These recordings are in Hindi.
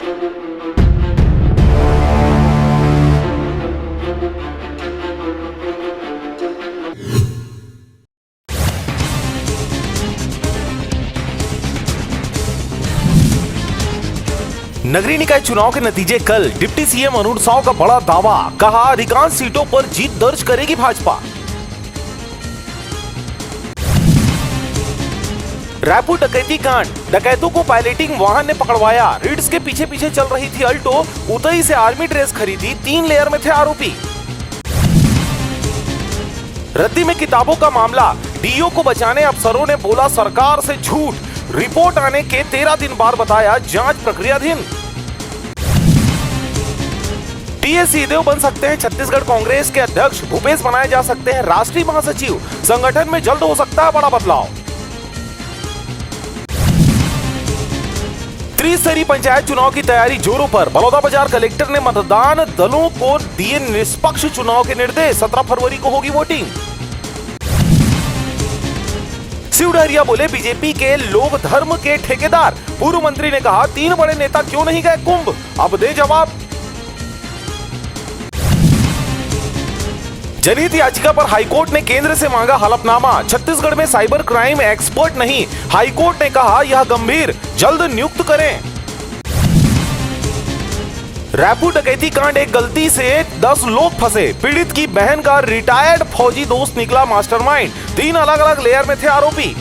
नगरीय निकाय चुनाव के नतीजे कल। डिप्टी सीएम अरुण साव का बड़ा दावा, कहा अधिकांश सीटों पर जीत दर्ज करेगी भाजपा। रायपुर डकैती कांड, डकैतों को पायलटिंग वाहन ने पकड़वाया। रिड्स के पीछे पीछे चल रही थी अल्टो, उतई से आर्मी ड्रेस खरीदी, 3 लेयर में थे आरोपी। रद्दी में किताबों का मामला, डीओ को बचाने अफसरों ने बोला सरकार से झूठ। रिपोर्ट आने के 13 दिन बाद बताया जांच प्रक्रियाधीन। टीएस सिंहदेव बन सकते हैं छत्तीसगढ़ कांग्रेस के अध्यक्ष, भूपेश बनाए जा सकते हैं राष्ट्रीय महासचिव। संगठन में जल्द हो सकता है बड़ा बदलाव। त्रिस्तरीय पंचायत चुनाव की तैयारी जोरों पर। बलौदाबाजार कलेक्टर ने मतदान दलों को दिए निष्पक्ष चुनाव के निर्देश। 17 फरवरी को होगी वोटिंग। शिव डहरिया बोले बीजेपी के लोग धर्म के ठेकेदार। पूर्व मंत्री ने कहा 3 बड़े नेता क्यों नहीं गए कुंभ, अब दे जवाब। जनहित याचिका पर हाईकोर्ट ने केंद्र से मांगा हलफनामा। छत्तीसगढ़ में साइबर क्राइम एक्सपर्ट नहीं, हाईकोर्ट ने कहा यह गंभीर, जल्द नियुक्त करें। रायपुर डकैती कांड, एक गलती से 10 लोग फंसे। पीड़ित की बहन का रिटायर्ड फौजी दोस्त निकला मास्टरमाइंड। 3 अलग अलग लेयर में थे आरोपी।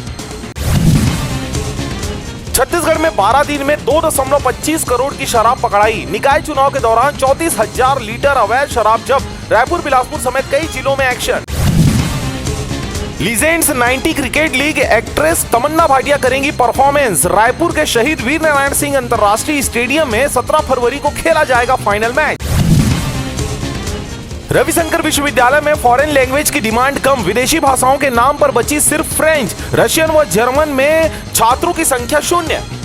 छत्तीसगढ़ में 12 दिन में 2.25 करोड़ की शराब पकड़ाई। निकाय चुनाव के दौरान 34,000 लीटर अवैध शराब जब्त। रायपुर, बिलासपुर समेत कई जिलों में action. Legends 90 cricket league actress Tamannaah Bhatia करेंगी परफॉर्मेंस। रायपुर के शहीद वीर नारायण सिंह अंतरराष्ट्रीय स्टेडियम में 17 फरवरी को खेला जाएगा फाइनल मैच। रविशंकर विश्वविद्यालय में फॉरेन लैंग्वेज की डिमांड कम। विदेशी भाषाओं के नाम पर बची सिर्फ फ्रेंच, रशियन व जर्मन में छात्रों की संख्या 0।